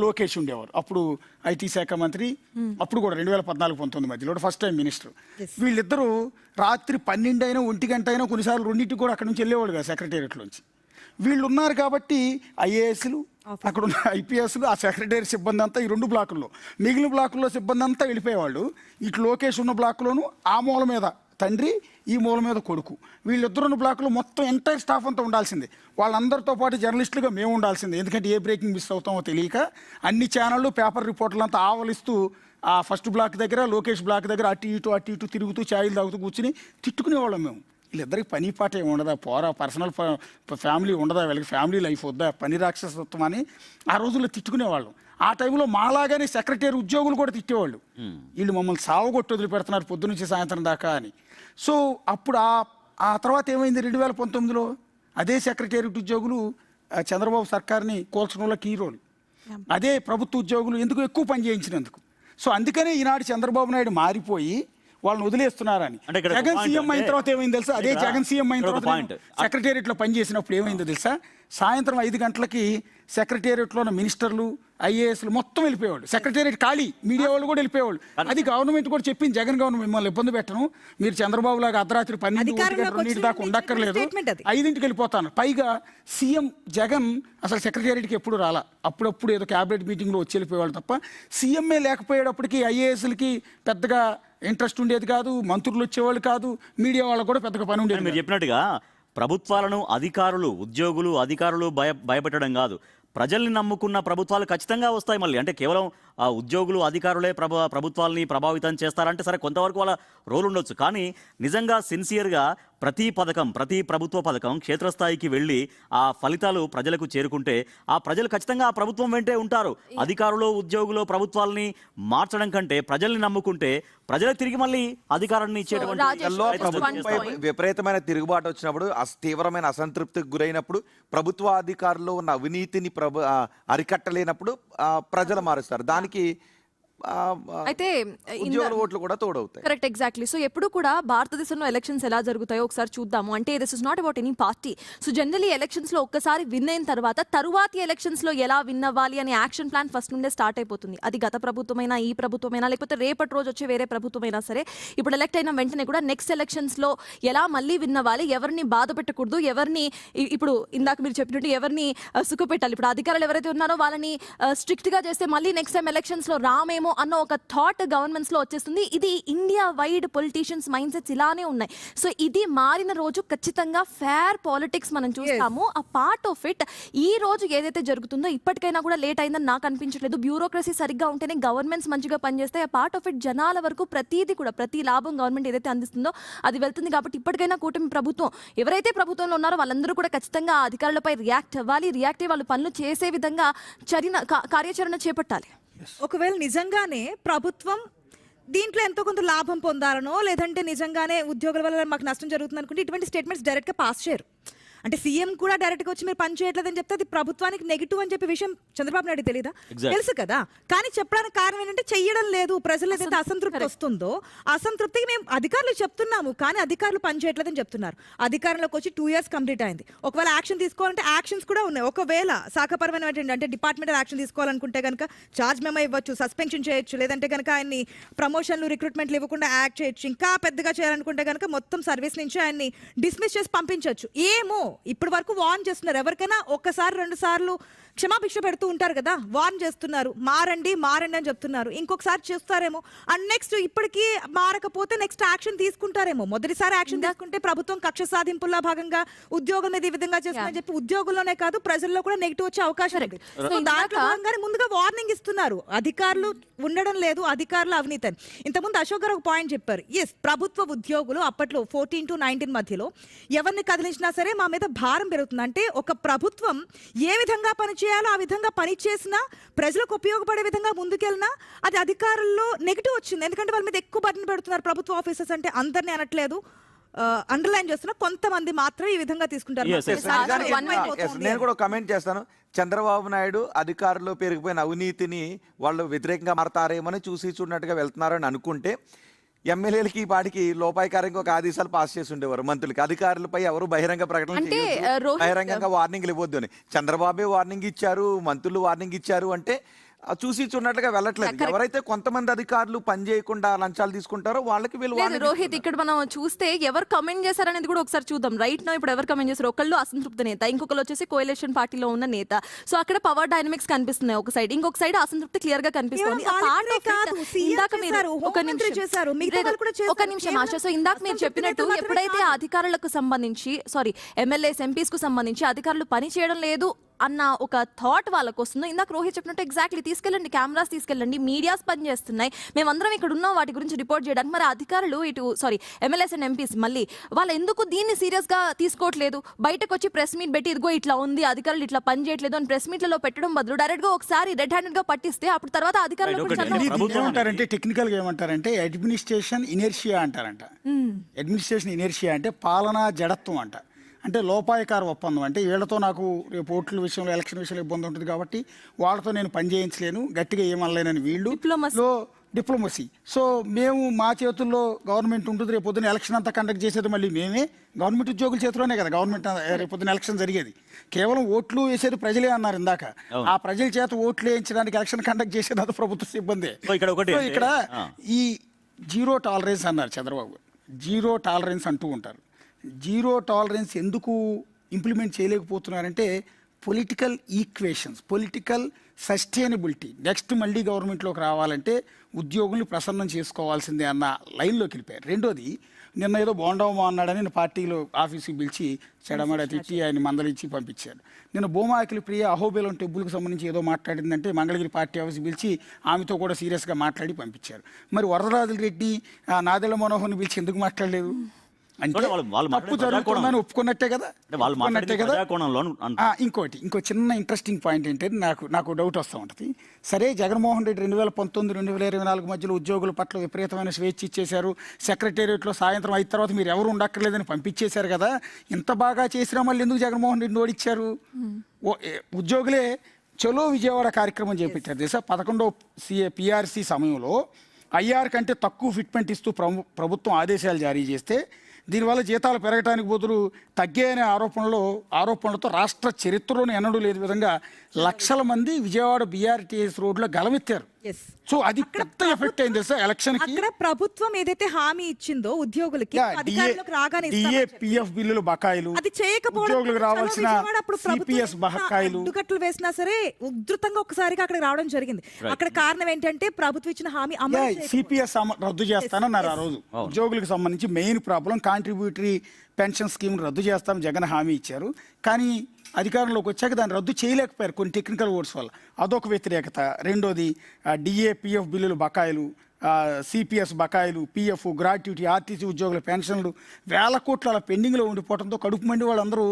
లోకేష్ ఉండేవారు. అప్పుడు ఐటీ శాఖ మంత్రి, అప్పుడు కూడా 2014-19 మధ్యలో ఫస్ట్ టైం మినిస్టర్. వీళ్ళిద్దరూ రాత్రి 12 అయినా 1 గంట అయినా కొన్నిసార్లు 2ంటికి కూడా అక్కడ నుంచి వెళ్ళేవాడు కదా సెక్రటేరియట్లోంచి. వీళ్ళు ఉన్నారు కాబట్టి ఐఏఎస్లు అక్కడ ఉన్న ఐపీఎస్లు ఆ సెక్రటరీ సిబ్బంది అంతా ఈ 2 బ్లాకుల్లో, మిగిలిన బ్లాకుల్లో సిబ్బంది అంతా వెళ్ళిపోయేవాళ్ళు. ఇటు లోకేష్ ఉన్న బ్లాకులోను ఆ మూల మీద తండ్రి, ఈ మూల మీద కొడుకు, వీళ్ళిద్దరున్న బ్లాకులో మొత్తం ఎంటైర్ స్టాఫ్ అంతా ఉండాల్సిందే. వాళ్ళందరితో పాటు జర్నలిస్టులుగా మేము ఉండాల్సిందే. ఎందుకంటే ఏ బ్రేకింగ్ మిస్ అవుతామో తెలియక అన్ని ఛానళ్ళు పేపర్ రిపోర్టర్లు అంతా ఆవలిస్తూ ఆ ఫస్ట్ బ్లాక్ దగ్గర, లోకేష్ బ్లాక్ దగ్గర అటు ఇటు తిరుగుతూ ఛాయలు తాగుతూ కూర్చుని తిట్టుకునేవాళ్ళం మేము. వీళ్ళిద్దరికి పని పాట ఏమి ఉండదా, పోరా పర్సనల్ ఫ్యామిలీ ఉండదా, వీళ్ళకి ఫ్యామిలీ లైఫ్ వద్దా, పని రాక్షసత్వం అని ఆ రోజుల్లో తిట్టుకునేవాళ్ళం. ఆ టైంలో మాలాగానే సెక్రటరీ ఉద్యోగులు కూడా తిట్టేవాళ్ళు, వీళ్ళు మమ్మల్ని సావగొట్టి వదిలిపెడుతున్నారు పొద్దునుంచి సాయంత్రం దాకా అని. సో అప్పుడు ఆ తర్వాత ఏమైంది, 2019లో అదే సెక్రటేరియట్ ఉద్యోగులు చంద్రబాబు సర్కార్ని కోల్చడంలో కీ రోల్, అదే ప్రభుత్వ ఉద్యోగులు ఎందుకు ఎక్కువ పని చేయించినందుకు. సో అందుకనే ఈనాడు చంద్రబాబు నాయుడు మారిపోయి వాళ్ళని వదిలేస్తున్నారని. అంటే ఇక్కడ జగన్ point సీఎం అయిన అంటే తర్వాత ఏమైంది తెలుసా, అదే ఇక్కడ జగన్ సీఎం అయిన ఒక తర్వాత point. సెక్రటేరియట్లో పనిచేసినప్పుడు ఏమైందో తెలుసా, సాయంత్రం 5 గంటలకి సెక్రటేరియట్లో ఉన్న మినిస్టర్లు ఐఏఎస్లు మొత్తం వెళ్ళిపోయేవాళ్ళు, సెక్రటేరియట్ ఖాళీ, మీడియా వాళ్ళు కూడా వెళ్ళిపోయేవాళ్ళు. అది గవర్నమెంట్ కూడా చెప్పింది, జగన్ గవర్నమెంట్ మిమ్మల్ని ఇబ్బంది పెట్టను, మీరు చంద్రబాబు లాగా అర్ధరాత్రి 12, 2 దాకా ఉండక్కర్లేదు, 5ంటికి వెళ్ళిపోతాను. పైగా సీఎం జగన్ అసలు సెక్రటేరియట్కి ఎప్పుడు రాలా, అప్పుడప్పుడు ఏదో క్యాబినెట్ మీటింగ్లో వచ్చి వెళ్ళిపోయేవాళ్ళు తప్ప సీఎంఏ లేకపోయేటప్పటికి ఐఏఎస్లకి పెద్దగా ఇంట్రెస్ట్ ఉండేది కాదు, మంత్రులు వచ్చేవాళ్ళు కాదు, మీడియా వాళ్ళకు కూడా పెద్దగా పని ఉండేది. మీరు చెప్పినట్టుగా ప్రభుత్వాలను అధికారులు, ఉద్యోగులు, అధికారులు భయపెట్టడం కాదు, ప్రజల్ని నమ్ముకున్న ప్రభుత్వాలు ఖచ్చితంగా వస్తాయి మళ్ళీ. అంటే కేవలం ఆ ఉద్యోగులు, అధికారులే ప్రభుత్వాలని ప్రభావితం చేస్తారంటే సరే కొంతవరకు వాళ్ళ రోల్ ఉండొచ్చు, కానీ నిజంగా సిన్సియర్గా ప్రతి పథకం, ప్రతి ప్రభుత్వ పథకం క్షేత్రస్థాయికి వెళ్ళి ఆ ఫలితాలు ప్రజలకు చేరుకుంటే ఆ ప్రజలు ఖచ్చితంగా ఆ ప్రభుత్వం వెంటే ఉంటారు. అధికారులు, ఉద్యోగులు ప్రభుత్వాలని మార్చడం కంటే ప్రజల్ని నమ్ముకుంటే ప్రజలకు తిరిగి మళ్ళీ అధికారాన్ని ఇచ్చేటువంటి ప్రభుత్వంపై విపరీతమైన తిరుగుబాటు వచ్చినప్పుడు, తీవ్రమైన అసంతృప్తికి గురైనప్పుడు, ప్రభుత్వ అధికారుల్లో ఉన్న అవినీతిని అరికట్టలేనప్పుడు ప్రజలు మారుస్తారు. దానికి అయితే ఉద్యోగుల ఓట్లు కూడా తోడవుతాయి. Correct, exactly. సో ఎప్పుడు కూడా భారతదేశంలో ఎలక్షన్స్ ఎలా జరుగుతాయో ఒకసారి చూద్దాము. అంటే this is not about any party. So generally elections లో ఒక్కసారి విన్ అయిన తరువాతి ఎలక్షన్స్ లో ఎలా విన్ అవ్వాలి అనే యాక్షన్ ప్లాన్ ఫస్ట్ నుండే స్టార్ట్ అయిపోతుంది. అది గత ప్రభుత్వమైనా, ఈ ప్రభుత్వమైనా, లేకపోతే రేపటి రోజు వచ్చే వేరే ప్రభుత్వమైనా సరే, ఇప్పుడు ఎలక్ట్ అయిన వెంటనే కూడా నెక్స్ట్ ఎలక్షన్స్ లో ఎలా మళ్ళీ విన్ అవ్వాలి, ఎవరిని బాధ పెట్టకూడదు, ఎవరిని ఇప్పుడు ఇందాక మీరు చెప్పినట్టు ఎవరిని సుఖపెట్టాలి, ఇప్పుడు అధికారులు ఎవరైతే ఉన్నారో వాళ్ళని స్ట్రిక్ట్ గా చేస్తే మళ్ళీ నెక్స్ట్ టైం ఎలక్షన్స్ లో రామేమో అన్న ఒక థాట్ గవర్నమెంట్స్ లో వచ్చేస్తుంది. ఇది India wide politicians mind sets ఇలానే ఉన్నాయి. సో ఇది మారిన రోజు ఖచ్చితంగా ఫేర్ పాలిటిక్స్ మనం చూస్తాము. ఆ పార్ట్ ఆఫ్ ఇట్ ఈ రోజు ఏదైతే జరుగుతుందో ఇప్పటికైనా కూడా లేట్ అయిందని నాకు అనిపించట్లేదు. బ్యూరోక్రసీ సరిగ్గా ఉంటేనే గవర్నమెంట్స్ మంచిగా పనిచేస్తాయి. ఆ పార్ట్ ఆఫ్ ఇట్ జనాల వరకు ప్రతిదీ కూడా, ప్రతి లాభం గవర్నమెంట్ ఏదైతే అందిస్తుందో అది వెళ్తుంది. కాబట్టి ఇప్పటికైనా కూటమి ప్రభుత్వం ఎవరైతే ప్రభుత్వంలో ఉన్నారో వాళ్ళందరూ కూడా ఖచ్చితంగా అధికారులపై రియాక్ట్ అవ్వాలి. రియాక్ట్ అయ్యి వాళ్ళు పనులు చేసే విధంగా కార్యాచరణ చేపట్టాలి. ఒకవేళ నిజంగానే ప్రభుత్వం దీంట్లో ఎంతో కొంత లాభం పొందాలనో, లేదంటే నిజంగానే ఉద్యోగుల వల్ల మాకు నష్టం జరుగుతుంది అనుకుంటే ఇటువంటి స్టేట్మెంట్స్ డైరెక్ట్గా పాస్ చేయరు. అంటే సీఎం కూడా డైరెక్ట్గా వచ్చి మీరు పని చేయట్లేదని చెప్తే అది ప్రభుత్వానికి నెగిటివ్ అని చెప్పే విషయం చంద్రబాబు నాయుడు తెలియదా? తెలుసు కదా. కానీ చెప్పడానికి కారణం ఏంటంటే చెయ్యడం లేదు. ప్రజలు ఏదైతే అసంతృప్తి వస్తుందో అసంతృప్తికి మేము అధికారులు చెప్తున్నాము, కానీ అధికారులు పని చేయట్లేదని చెప్తున్నారు. అధికారంలోకి వచ్చి 2 years కంప్లీట్ అయింది. ఒకవేళ యాక్షన్ తీసుకోవాలంటే యాక్షన్స్ కూడా ఉన్నాయి. ఒకవేళ శాఖపరమైన అంటే డిపార్ట్మెంటల్ యాక్షన్ తీసుకోవాలనుకుంటే కనుక చార్జ్ మెమో ఇవ్వచ్చు, సస్పెన్షన్ చేయొచ్చు, లేదంటే కనుక ఆయన్ని ప్రమోషన్లు, రిక్రూట్మెంట్లు ఇవ్వకుండా యాక్ట్ చేయొచ్చు. ఇంకా పెద్దగా చేయాలనుకుంటే కనుక మొత్తం సర్వీస్ నుంచి ఆయన్ని డిస్మిస్ చేసి పంపించవచ్చు. ఏమో ఇప్పటి వరకు వార్న్ చేస్తున్నారు. ఎవరికైనా ఒకసారి 2 సార్లు క్షమాభిక్ష పెడుతూ ఉంటారు కదా, వార్న్ చేస్తున్నారు, మారండి అని చెప్తున్నారు. ఇంకొకసారి చేస్తారేమో, అండ్ నెక్స్ట్ ఇప్పటికీ మారకపోతే నెక్స్ట్ యాక్షన్ తీసుకుంటారేమో. మొదటిసారి యాక్షన్ తీసుకుంటే ప్రభుత్వం కక్ష సాధింపుల్లో భాగంగా ఉద్యోగుల మీద ఈ విధంగా చేస్తుందని చెప్పి ఉద్యోగుల్లోనే కాదు ప్రజల్లో కూడా నెగిటివ్ వచ్చే అవకాశం ఉంది. దాంట్లో భాగంగానే ముందుగా వార్నింగ్ ఇస్తున్నారు. అధికారులు ఉండడం లేదు, అధికారులు అవినీతి అని. ఇంతకుముందు అశోక్ గారు ఒక పాయింట్ చెప్పారు. ఎస్, ప్రభుత్వ ఉద్యోగులు అప్పట్లో 14 to 19 మధ్యలో ఎవరిని కదిలించినా సరే మా మీద భారం పెరుగుతుంది. అంటే ఒక ప్రభుత్వం ఏ విధంగా పనిచేయాలో ఆ విధంగా పనిచేసినా, ప్రజలకు ఉపయోగపడే విధంగా ముందుకెళ్ళినా అది అధికారుల్లో నెగిటివ్ వచ్చింది. ఎందుకంటే వాళ్ళ మీద ఎక్కువ బటన్ పెడుతున్నారు. ప్రభుత్వ ఆఫీసర్స్ అంటే అందరినీ అనట్లేదు, అండర్లైన్ చేస్తున్నా, కొంతమంది మాత్రం ఈ విధంగా తీసుకుంటారు. నేను కూడా కమెంట్ చేస్తాను. చంద్రబాబు నాయుడు అధికారులు పెరిగిపోయిన అవినీతిని వాళ్ళు వ్యతిరేకంగా మారతారేమని చూసి చూడనట్టుగా వెళ్తున్నారని అనుకుంటే ఎమ్మెల్యేలకి ఈ పాటికి లోపాయికారంగా ఒక ఆదేశాలు పాస్ చేసి ఉండేవారు. మంత్రులకి, అధికారులపై ఎవరు బహిరంగ ప్రకటన చేయొద్దు, బహిరంగంగా వార్నింగ్లు ఇవ్వద్దు అని. చంద్రబాబే వార్నింగ్ ఇచ్చారు, మంత్రులు వార్నింగ్ ఇచ్చారు అంటే చూసి చూడనట్లుగా వెళ్ళట్లేదు. ఎవరైతే కొంతమంది అధికారులు పని చేయకుండా లంచాలు తీసుకుంటారో వాళ్ళకి వీళ్ళు లేదు warning రోహిత్, ఇక్కడ మనం చూస్తే ఎవరు కమెంట్ చేశారనేది కూడా ఒకసారి చూద్దాం. రైట్ నో ఇప్పుడు ఎవరు కమెంట్ చేశారు, ఒకళ్ళు అసంతృప్త నేత, ఇంకొకరు వచ్చేసి కోయలేషన్ పార్టీలో ఉన్న నేత. సో అక్కడ పవర్ డైనమిక్స్ కనిపిస్తున్నాయి ఒక సైడ్, ఇంకొక సైడ్ అసంతృప్తి క్లియర్ గా కనిపిస్తుంది. కేవలం వాళ్ళే కాదు, సీఎం ఇందాక మీరు చేశారు, ఒక హోంమంత్రి నిమిషం చేశారు, మిగతా వాళ్ళు కూడా చేశారు. ఒక నిమిషం ఆశ. సో ఇందాక మీరు చెప్పినట్టు ఎప్పుడైతే అధికారులకు సంబంధించి ఎమ్మెల్యేస్ ఎంపీస్ కు సంబంధించి అధికారులు పని చేయడం లేదు అన్న ఒక థాట్ వాళ్ళకు వస్తుందో, ఇందాక రోహిత్ చెప్పినట్టు ఎగ్జాక్ట్లీ తీసుకెళ్ళండి, కెమెరాస్ తీసుకెళ్ళండి, మీడియాస్ పనిచేస్తున్నాయి, మేమందరం ఇక్కడ ఉన్నాం వాటి గురించి రిపోర్ట్ చేయడానికి. మరి అధికారులు ఎమ్మెల్యేస్ అండ్ ఎంపీస్ మళ్ళీ వాళ్ళు ఎందుకు దీన్ని సీరియస్ గా తీసుకోవట్లేదు? బయటకు వచ్చి ప్రెస్ మీట్ పెట్టి ఇదిగో ఇట్లా ఉంది, అధికారులు ఇట్లా పని చేయట్లేదు అని ప్రెస్ మీట్లలో పెట్టడం బదులు డైరెక్ట్ గా ఒకసారి రెడ్ హ్యాండెడ్ గా పట్టిస్తే అప్పుడు తర్వాత అధికారులు Right, కూడా okay. చర్యలు ఇది ప్రభుత్వం ఏమంటారంటే టెక్నికల్ గా ఏమంటారంటే అడ్మినిస్ట్రేషన్ ఇనర్షియా అంటారంట. అడ్మినిస్ట్రేషన్ ఇనర్షియా అంటే పాలనా జడత్వం అంట. అంటే లోపాయకార ఒప్పందం. అంటే వీళ్ళతో నాకు రేపు ఓట్ల విషయంలో ఎలక్షన్ విషయంలో ఇబ్బంది ఉంటుంది కాబట్టి వాళ్ళతో నేను పని చేయించలేను, గట్టిగా ఏమనలేనని వీళ్ళు డిప్లొమసీ. సో మేము మా చేతుల్లో గవర్నమెంట్ ఉంటుంది, రేపు పొద్దున ఎలక్షన్ అంతా కండక్ట్ చేసేది మళ్ళీ మేమే, గవర్నమెంట్ ఉద్యోగుల చేతిలోనే కదా గవర్నమెంట్ రేపు పొద్దున ఎలక్షన్ జరిగేది. కేవలం ఓట్లు వేసేది ప్రజలే అన్నారు ఇందాక. ఆ ప్రజల చేత ఓట్లు వేయించడానికి ఎలక్షన్ కండక్ట్ చేసేది అది ప్రభుత్వ సిబ్బంది. ఇక్కడ ఈ జీరో టాలరెన్స్ అన్నారు చంద్రబాబు. జీరో టాలరెన్స్ అంటూ ఉంటారు. జీరో టాలరెన్స్ ఎందుకు ఇంప్లిమెంట్ చేయలేకపోతున్నారంటే political equations, political sustainability. Next మళ్ళీ గవర్నమెంట్లోకి రావాలంటే ఉద్యోగుల్ని ప్రసన్నం చేసుకోవాల్సిందే అన్న లైన్లోకి వెళ్ళిపోయారు. రెండోది, నిన్న ఏదో బోండవమా అన్నాడని పార్టీలో ఆఫీస్కి పిలిచి చెడమడ తిట్టి ఆయన మందలించి పంపించారు. నిన్న భూమాకిలి ప్రియ అహోబేలం టెంపుల్కి సంబంధించి ఏదో మాట్లాడిందంటే మంగళగిరి పార్టీ ఆఫీస్కి పిలిచి ఆమెతో కూడా సీరియస్గా మాట్లాడి పంపించారు. మరి వరదరాజుల రెడ్డి నాదెళ్ల మనోహర్ని పిలిచి ఎందుకు మాట్లాడలేదు? అంటే తప్పు జరుగుతుందని ఒప్పుకున్నట్టే కదా. ఇంకో చిన్న ఇంట్రెస్టింగ్ పాయింట్ ఏంటంటే నాకు డౌట్ వస్తూ ఉంటుంది. సరే, జగన్మోహన్ రెడ్డి 2019-2024 మధ్యలో ఉద్యోగుల పట్ల విపరీతమైన స్వేచ్ఛ ఇచ్చేశారు. సెక్రటేరియట్లో సాయంత్రం 5 తర్వాత మీరు ఎవరు ఉండక్కర్లేదని పంపించేశారు కదా. ఇంత బాగా చేసినా మళ్ళీ ఎందుకు జగన్మోహన్ రెడ్డిని ఓడించారు? ఉద్యోగులే చలో విజయవాడ కార్యక్రమం చేపట్టారు తెలుసా. 11వ PRC సమయంలో IR కంటే తక్కువ ఫిట్మెంట్ ఇస్తూ ప్రభుత్వం ఆదేశాలు జారీ చేస్తే దీనివల్ల జీతాలు పెరగడానికి బదులు తగ్గాయనే ఆరోపణలతో రాష్ట్ర చరిత్రలోనే ఎన్నడూ లేదు విధంగా లక్షల మంది విజయవాడ BRTS రోడ్లో గలమెత్తారు. సో అది పెద్ద ఎఫెక్ట్ అయింది సార్ ఎలక్షన్ కి. అక్కడ ప్రభుత్వం ఏదైతే హామీ ఇచ్చిందో ఉద్యోగులకి అధికారులకు రాగానే PF బిల్లులు బకాయిలు, అది చేయకపోవడం, ఉద్యోగులకు రావాల్సిన CPS బకాయిలు అడ్డుకట్లు వేసినా సరే ఉధృతంగా ఒకసారిగా అక్కడ రావడం జరిగింది. అక్కడ కారణం ఏంటంటే ప్రభుత్వం ఇచ్చిన హామీ CPS రద్దు చేస్తానన్నారు ఆ రోజు. ఉద్యోగులకు సంబంధించి main problem contributory pension scheme రద్దు చేస్తాం జగన్ హామీ ఇచ్చారు. కానీ అధికారంలోకి వచ్చాక దాన్ని రద్దు చేయలేకపోయారు కొన్ని టెక్నికల్ ఓట్స్ వల్ల. అదొక వ్యతిరేకత. రెండోది DA PF బిల్లులు బకాయిలు, CPS బకాయిలు, PF గ్రాట్యుటీ, RTC ఉద్యోగుల పెన్షన్లు వేల కోట్లు అలా పెండింగ్లో ఉండిపోవడంతో కడుపు మండి వాళ్ళందరూ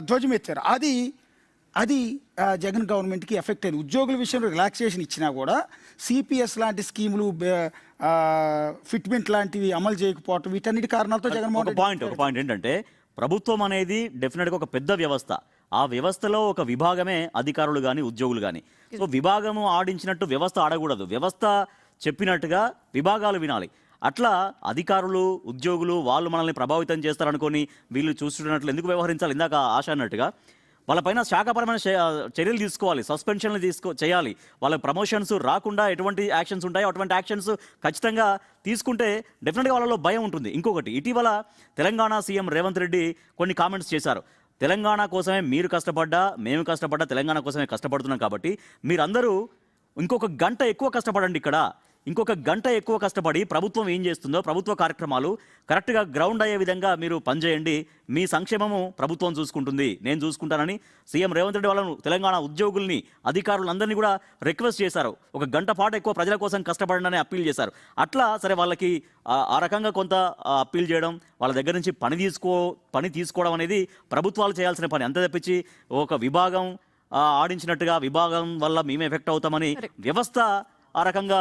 ధ్వజమెత్తారు. అది జగన్ గవర్నమెంట్కి ఎఫెక్ట్ అయింది. ఉద్యోగుల విషయంలో రిలాక్సేషన్ ఇచ్చినా కూడా CPS లాంటి స్కీములు, ఫిట్మెంట్ లాంటివి అమలు చేయకపోవటం, వీటన్నిటి కారణాలతో జగన్మోహన్ ఒక పాయింట్ ఏంటంటే ప్రభుత్వం అనేది డెఫినెట్గా ఒక పెద్ద వ్యవస్థ. ఆ వ్యవస్థలో ఒక విభాగమే అధికారులు కానీ ఉద్యోగులు కానీ. సో విభాగము ఆడించినట్టు వ్యవస్థ ఆడకూడదు. వ్యవస్థ చెప్పినట్టుగా విభాగాలు వినాలి. అట్లా అధికారులు ఉద్యోగులు వాళ్ళు మనల్ని ప్రభావితం చేస్తారనుకొని వీళ్ళు చూస్తున్నట్లు ఎందుకు వ్యవహరించాలి? ఇందాక ఆశ అన్నట్టుగా వాళ్ళపైన శాఖపరమైన చర్యలు తీసుకోవాలి, సస్పెన్షన్లు చేయాలి. వాళ్ళ ప్రమోషన్స్ రాకుండా ఎటువంటి యాక్షన్స్ ఉంటాయో అటువంటి యాక్షన్స్ ఖచ్చితంగా తీసుకుంటే డెఫినెట్గా వాళ్ళలో భయం ఉంటుంది. ఇంకొకటి, ఇటీవల తెలంగాణ సీఎం రేవంత్ రెడ్డి కొన్ని కామెంట్స్ చేశారు. తెలంగాణ కోసమే మీరు కష్టపడ్డా, మేము కష్టపడ్డా తెలంగాణ కోసమే కష్టపడుతున్నాం కాబట్టి మీరందరూ ఇంకొక గంట ఎక్కువ కష్టపడండి. ఇంకొక గంట ఎక్కువ కష్టపడి ప్రభుత్వం ఏం చేస్తుందో ప్రభుత్వ కార్యక్రమాలు కరెక్ట్గా గ్రౌండ్ అయ్యే విధంగా మీరు పనిచేయండి. మీ సంక్షేమము ప్రభుత్వం చూసుకుంటుంది, నేను చూసుకుంటానని సీఎం రేవంత్ రెడ్డి వాళ్ళను తెలంగాణ ఉద్యోగుల్ని అందరినీ కూడా రిక్వెస్ట్ చేశారు. ఒక గంట పాటు ఎక్కువ ప్రజల కోసం కష్టపడండి అప్పీల్ చేశారు. అట్లా సరే వాళ్ళకి ఆ రకంగా కొంత అప్పీల్ చేయడం, వాళ్ళ దగ్గర నుంచి పని తీసుకోవడం అనేది ప్రభుత్వాలు చేయాల్సిన పని. అంతే తప్పించి ఒక విభాగం ఆడించినట్టుగా విభాగం వల్ల మేము ఎఫెక్ట్ అవుతామని వ్యవస్థ ఆ రకంగా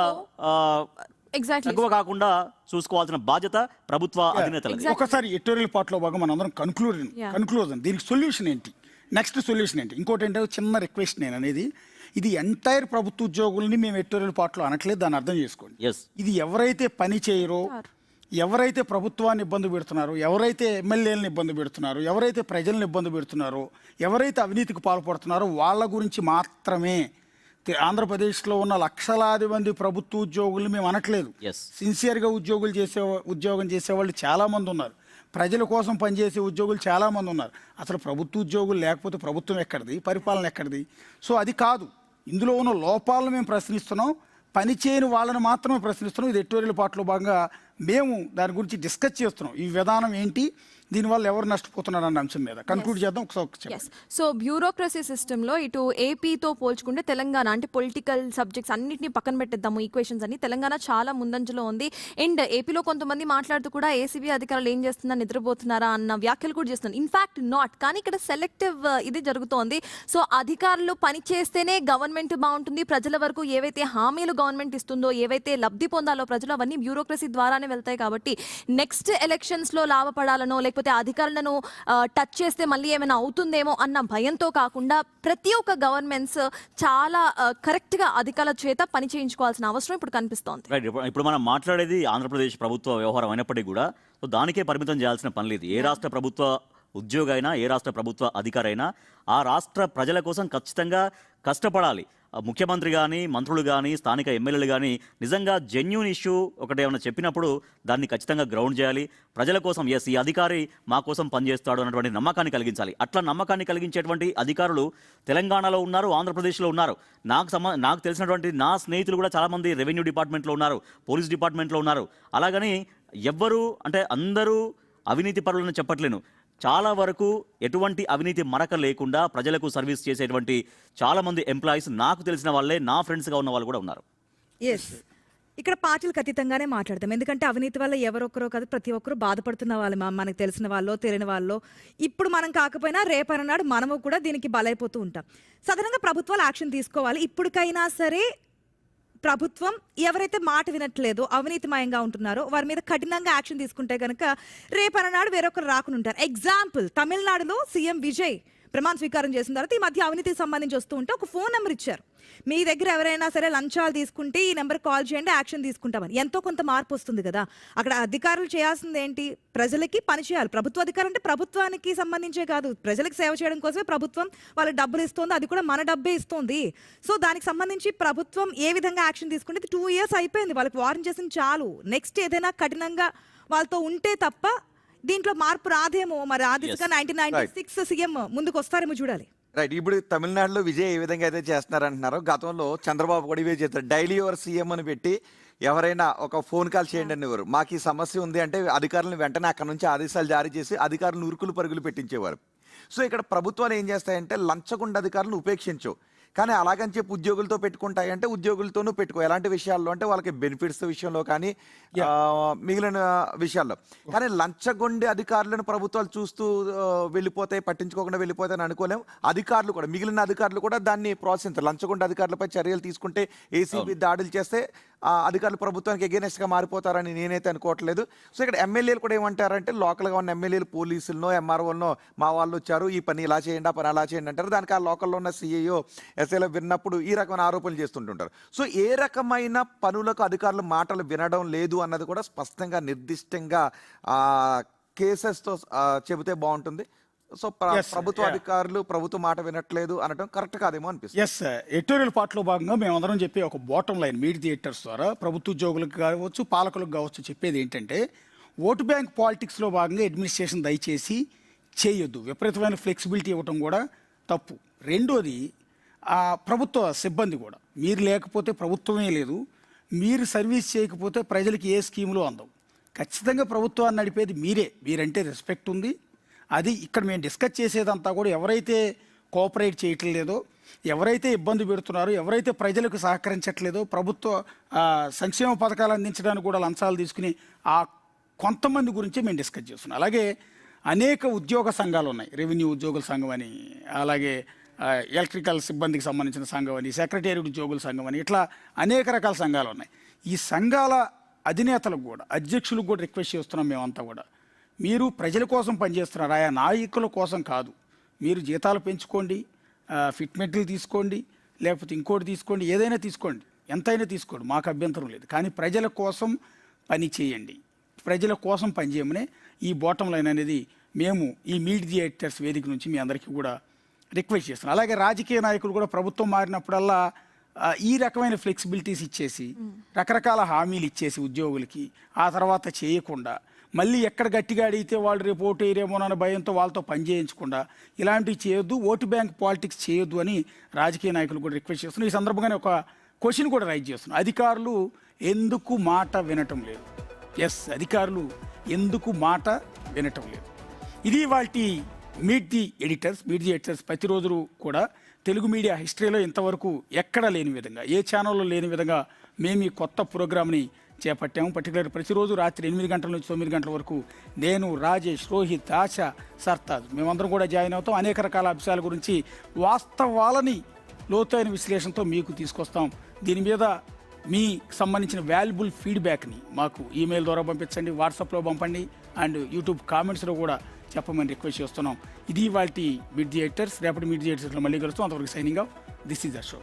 ఎక్కువ కాకుండా చూసుకోవాల్సిన బాధ్యత ప్రభుత్వ అధినేతలది. ఒకసారి ఎడిటోరియల్ పార్ట్లో భాగం మనందరం కన్క్లూజన్ దీనికి సొల్యూషన్ ఏంటి, నెక్స్ట్ సొల్యూషన్ ఏంటి? ఇంకోటి ఏంటంటే చిన్న రిక్వెస్ట్ నేను అనేది, ఇది ఎంటైర్ ప్రభుత్వ ఉద్యోగుల్ని మేము ఎడిటోరియల్ పార్ట్లో అనట్లేదు, దాన్ని అర్థం చేసుకోండి. ఇది ఎవరైతే పని చేయరో, ఎవరైతే ప్రభుత్వాన్ని ఇబ్బంది పెడుతున్నారో, ఎవరైతే ఎమ్మెల్యేలను ఇబ్బంది పెడుతున్నారో, ఎవరైతే ప్రజలను ఇబ్బంది పెడుతున్నారో, ఎవరైతే అవినీతికి పాల్పడుతున్నారో వాళ్ళ గురించి మాత్రమే. ఆంధ్రప్రదేశ్లో ఉన్న లక్షలాది మంది ప్రభుత్వ ఉద్యోగులు మేము అనట్లేదు. Yes. సిన్సియర్గా ఉద్యోగం చేసేవాళ్ళు చాలామంది ఉన్నారు. ప్రజల కోసం పనిచేసే ఉద్యోగులు చాలామంది ఉన్నారు. అసలు ప్రభుత్వ ఉద్యోగులు లేకపోతే ప్రభుత్వం ఎక్కడిది, పరిపాలన ఎక్కడిది? సో అది కాదు. ఇందులో ఉన్న లోపాలను మేము ప్రశ్నిస్తున్నాం, పని చేయని వాళ్ళని మాత్రమే ప్రశ్నిస్తున్నాం. ఇది ఎడిటోరియల్ పార్ట్లో భాగంగా మేము దాని గురించి డిస్కస్ చేస్తున్నాం. ఈ విధానం ఏంటి, దీనివల్ల ఎవరు నష్టపోతున్నారు అన్న అంశం మీద కన్క్లూడ్ చేద్దాం. ఒకసారి ఎస్. సో బ్యూరోక్రసీ సిస్టంలో ఇటు ఏపీతో పోల్చుకుంటే తెలంగాణ అంటే పొలిటికల్ సబ్జెక్ట్స్ అన్నింటినీ పక్కన పెట్టేద్దాము, ఈక్వేషన్స్ అన్ని. తెలంగాణ చాలా ముందంజలో ఉంది. అండ్ ఏపీలో కొంతమంది మాట్లాడుతూ కూడా ఏసీబీ అధికారులు ఏం చేస్తున్నారు, నిద్రపోతున్నారా అన్న వ్యాఖ్యలు కూడా చేస్తున్నారు. ఇన్ఫాక్ట్ నాట్, కానీ ఇక్కడ సెలెక్టివ్ ఇది జరుగుతోంది. సో అధికారులు పని చేస్తేనే గవర్నమెంట్ బాగుంటుంది, ప్రజల వరకు ఏవైతే హామీలు గవర్నమెంట్ ఇస్తుందో, ఏవైతే లబ్ధి పొందాలో ప్రజలు, అవన్నీ బ్యూరోక్రసీ ద్వారానే వెళ్తాయి. కాబట్టి నెక్స్ట్ ఎలక్షన్స్లో లాభపడాలనో లేకపోతే అధికారులను టచ్ చేస్తే మళ్ళీ ఏమైనా అవుతుందేమో అన్న భయంతో కాకుండా ప్రతి ఒక్క గవర్నమెంట్స్ చాలా కరెక్ట్గా అధికారుల చేత పని చేయించుకోవాల్సిన అవసరం ఇప్పుడు కనిపిస్తోంది. రైట్. ఇప్పుడు మనం మాట్లాడేది ఆంధ్రప్రదేశ్ ప్రభుత్వ వ్యవహారం అయినప్పటికీ కూడా సో దానికే పరిమితం చేయాల్సిన పని లేదు. ఏ రాష్ట్ర ప్రభుత్వ ఉద్యోగి అయినా, ఏ రాష్ట్ర ప్రభుత్వ అధికారి అయినా ఆ రాష్ట్ర ప్రజల కోసం ఖచ్చితంగా కష్టపడాలి. ముఖ్యమంత్రి కానీ, మంత్రులు కానీ, స్థానిక ఎమ్మెల్యేలు కానీ నిజంగా జెన్యూన్ ఇష్యూ ఒకటి ఏమైనా చెప్పినప్పుడు దాన్ని ఖచ్చితంగా గ్రౌండ్ చేయాలి. ప్రజల కోసం ఈ అధికారి మా కోసం పనిచేస్తాడు అన్నటువంటి నమ్మకాన్ని కలిగించాలి. అట్లా నమ్మకాన్ని కలిగించేటువంటి అధికారులు తెలంగాణలో ఉన్నారు, ఆంధ్రప్రదేశ్లో ఉన్నారు. నాకు తెలిసినటువంటి నా స్నేహితులు కూడా చాలామంది రెవెన్యూ డిపార్ట్మెంట్లో ఉన్నారు, పోలీస్ డిపార్ట్మెంట్లో ఉన్నారు. అలాగని ఎవ్వరూ అంటే అందరూ అవినీతి పరులను చెప్పట్లేను. చాలా వరకు ఎటువంటి అవినీతి మరక లేకుండా ప్రజలకు సర్వీస్ చేసేటువంటి చాలామంది ఎంప్లాయీస్ నాకు తెలిసిన వాళ్ళే, నా ఫ్రెండ్స్గా ఉన్న వాళ్ళు కూడా ఉన్నారు. ఎస్, ఇక్కడ పార్టీలకు అతీతంగానే మాట్లాడతాం. ఎందుకంటే అవినీతి వల్ల ఎవరొక్కరో కాదు, ప్రతి ఒక్కరు బాధపడుతున్న వాళ్ళు, మనకు తెలిసిన వాళ్ళు, తెలియని వాళ్ళు. ఇప్పుడు మనం కాకపోయినా రేపన్నాడు మనము కూడా దీనికి బలైపోతూ ఉంటాం. సాధారణంగా ప్రభుత్వాలు యాక్షన్ తీసుకోవాలి. ఇప్పటికైనా సరే ప్రభుత్వం ఎవరైతే మాట వినట్లేదో, అవినీతిమయంగా ఉంటున్నారో వారి మీద కఠినంగా యాక్షన్ తీసుకుంటే కనుక రేపన్నాడు వేరొకరు రాకుండా ఉంటారు. ఎగ్జాంపుల్, తమిళనాడులో సీఎం విజయ్ ప్రమాణ స్వీకారం చేసిన తర్వాత ఈ మధ్య అవినీతికి సంబంధించి వస్తూ ఉంటే ఒక ఫోన్ నెంబర్ ఇచ్చారు. మీ దగ్గర ఎవరైనా సరే లంచాలు తీసుకుంటే ఈ నెంబర్ కాల్ చేయండి, యాక్షన్ తీసుకుంటామని. ఎంతో కొంత మార్పు వస్తుంది కదా. అక్కడ అధికారులు చేయాల్సింది ఏంటి, ప్రజలకి పని చేయాలి. ప్రభుత్వ అధికారులు అంటే ప్రభుత్వానికి సంబంధించే కాదు, ప్రజలకు సేవ చేయడం కోసమే ప్రభుత్వం వాళ్ళకి డబ్బులు ఇస్తుంది, అది కూడా మన డబ్బే ఇస్తుంది. సో దానికి సంబంధించి ప్రభుత్వం ఏ విధంగా యాక్షన్ తీసుకుంటే 2 years అయిపోయింది, వాళ్ళకి వార్న్ చేసింది చాలు. నెక్స్ట్ ఏదైనా కఠినంగా వాళ్ళతో ఉంటే తప్ప దీంట్లో మార్పు రాదేమో. మరి ఆ దిశగా 1996 సీఎం ముందుకు వస్తారేమో చూడాలి. రైట్. ఇప్పుడు తమిళనాడులో విజయ్ ఏ విధంగా అయితే చేస్తున్నారంటున్నారో, గతంలో చంద్రబాబు కూడా ఇవే చేస్తారు. డైలీ యువర్ సీఎం అని పెట్టి ఎవరైనా ఒక ఫోన్ కాల్ చేయండి అనేవారు. మాకు ఈ సమస్య ఉంది అంటే అధికారులను వెంటనే అక్కడ నుంచి ఆదేశాలు జారీ చేసి అధికారులను ఉరుకులు పరుగులు పెట్టించేవారు. సో ఇక్కడ ప్రభుత్వాలు ఏం చేస్తాయంటే లంచగొండ అధికారులను ఉపేక్షించవు, కానీ అలాగని చెప్పి ఉద్యోగులతో పెట్టుకుంటాయంటే ఉద్యోగులతోనూ పెట్టుకో. ఎలాంటి విషయాల్లో అంటే వాళ్ళకి బెనిఫిట్స్ విషయంలో కానీ మిగిలిన విషయాల్లో. కానీ లంచగొండి అధికారులను ప్రభుత్వాలు చూస్తూ వెళ్ళిపోతాయి, పట్టించుకోకుండా వెళ్ళిపోతాయని అనుకోలేము. అధికారులు కూడా, మిగిలిన అధికారులు కూడా దాన్ని ప్రోత్సహించారు. లంచగొండ అధికారులపై చర్యలు తీసుకుంటే, ఏసీబీ దాడులు చేస్తే అధికారులు ప్రభుత్వానికి ఎగెనెస్ట్గా మారిపోతారని నేనైతే అనుకోవట్లేదు. సో ఇక్కడ ఎమ్మెల్యేలు కూడా ఏమంటారంటే, లోకల్గా ఉన్న ఎమ్మెల్యేలు పోలీసులనో ఎంఆర్ఓలనో మా వాళ్ళు వచ్చారు, ఈ పని ఇలా చేయండి, ఆ పని అలా చేయండి అంటారు. దానికి ఆ లోకల్లో ఉన్న సిఐఓ ఎస్ఐలో విన్నప్పుడు ఈ రకమైన ఆరోపణలు చేస్తుంటుంటారు. సో ఏ రకమైన పనులకు అధికారులు మాటలు వినడం లేదు అన్నది కూడా స్పష్టంగా నిర్దిష్టంగా కేసెస్తో చెబితే బాగుంటుంది. సో ప్రభుత్వ అధికారులు ప్రభుత్వ మాట వినట్లేదు అనడం కరెక్ట్ కాదేమో అనిపిస్తుంది. ఎస్, ఎడిటోరియల్ పార్ట్లో భాగంగా మేమందరం చెప్పే ఒక bottom line meet the editors ద్వారా ప్రభుత్వ ఉద్యోగులకు కావచ్చు, పాలకులకు కావచ్చు, చెప్పేది ఏంటంటే ఓటు బ్యాంక్ పాలిటిక్స్లో భాగంగా అడ్మినిస్ట్రేషన్ దయచేసి చేయొద్దు. విపరీతమైన ఫ్లెక్సిబిలిటీ ఇవ్వటం కూడా తప్పు. రెండోది, ప్రభుత్వ సిబ్బంది కూడా, మీరు లేకపోతే ప్రభుత్వమే లేదు, మీరు సర్వీస్ చేయకపోతే ప్రజలకి ఏ స్కీములు అందవు. ఖచ్చితంగా ప్రభుత్వాన్ని నడిపేది మీరంటే రెస్పెక్ట్ ఉంది. అది ఇక్కడ మేము డిస్కస్ చేసేదంతా కూడా ఎవరైతే కోఆపరేట్ చేయటం లేదో, ఎవరైతే ఇబ్బంది పెడుతున్నారో, ఎవరైతే ప్రజలకు సహకరించట్లేదో, ప్రభుత్వ సంక్షేమ పథకాలు అందించడానికి కూడా లంచాలు తీసుకుని ఆ కొంతమంది గురించి మేము డిస్కస్ చేస్తున్నాం. అలాగే అనేక ఉద్యోగ సంఘాలు ఉన్నాయి, రెవెన్యూ ఉద్యోగుల సంఘం అని, అలాగే ఎలక్ట్రికల్ సిబ్బందికి సంబంధించిన సంఘం అని, సెక్రటేరియట్ ఉద్యోగుల సంఘం అని, ఇట్లా అనేక రకాల సంఘాలు ఉన్నాయి. ఈ సంఘాల అధినేతలకు కూడా, అధ్యక్షులకు కూడా రిక్వెస్ట్ చేస్తున్నాం మేమంతా కూడా, మీరు ప్రజల కోసం పనిచేస్తున్నారు, ఆయా నాయకుల కోసం కాదు. మీరు జీతాలు పెంచుకోండి, ఫిట్మెంట్లు తీసుకోండి, లేకపోతే ఇంకోటి తీసుకోండి, ఏదైనా తీసుకోండి, ఎంతైనా తీసుకోండి, మాకు అభ్యంతరం లేదు. కానీ ప్రజల కోసం పని చేయండి, ప్రజల కోసం పనిచేయమనే ఈ బాటమ్ లైన్ అనేది మేము ఈ మీట్ ది ఎడిటర్స్ వేదిక నుంచి మీ అందరికీ కూడా రిక్వెస్ట్ చేస్తున్నాం. అలాగే రాజకీయ నాయకులు కూడా ప్రభుత్వం మారినప్పుడల్లా ఈ రకమైన ఫ్లెక్సిబిలిటీస్ ఇచ్చేసి రకరకాల హామీలు ఇచ్చేసి ఉద్యోగులకి ఆ తర్వాత చేయకుండా మళ్ళీ ఎక్కడ గట్టిగా అడిగితే వాళ్ళు రేపు ఓటు వేయరేమోనన్న భయంతో వాళ్ళతో పని చేయించకుండా ఇలాంటివి చేయొద్దు, ఓటు బ్యాంక్ పాలిటిక్స్ చేయొద్దు అని రాజకీయ నాయకులు కూడా రిక్వెస్ట్ చేస్తున్నారు. ఈ సందర్భంగానే ఒక క్వశ్చన్ కూడా రైజ్ చేస్తున్నారు. అధికారులు ఎందుకు మాట వినటం లేదు? అధికారులు ఎందుకు మాట వినటం లేదు? ఇది వాటి మీట్ ది ఎడిటర్స్ ప్రతిరోజు కూడా తెలుగు మీడియా హిస్టరీలో ఇంతవరకు ఎక్కడా లేని విధంగా, ఏ ఛానల్లో లేని విధంగా మేము ఈ కొత్త ప్రోగ్రామ్ని చేపట్టాము. పర్టికులర్ ప్రతిరోజు రాత్రి 8 గంటల నుంచి 9 గంటల వరకు నేను, రాజేష్, రోహిత్, ఆశ, సర్తాజ్ మేమందరం కూడా జాయిన్ అవుతాం. అనేక రకాల అంశాల గురించి వాస్తవాలని లోతైన విశ్లేషణతో మీకు తీసుకొస్తాం. దీని మీద మీ సంబంధించిన వాల్యుబుల్ ఫీడ్బ్యాక్ని మాకు ఈమెయిల్ ద్వారా పంపించండి, వాట్సాప్లో పంపండి అండ్ యూట్యూబ్ కామెంట్స్లో కూడా చెప్పమని రిక్వెస్ట్ చేస్తున్నాం. ఇది వాటి మీట్ ది ఎడిటర్స్. రేపటి మీట్ ది ఎడిటర్స్లో మళ్ళీ కలుస్తాం. అంతవరకు signing off. This is the show.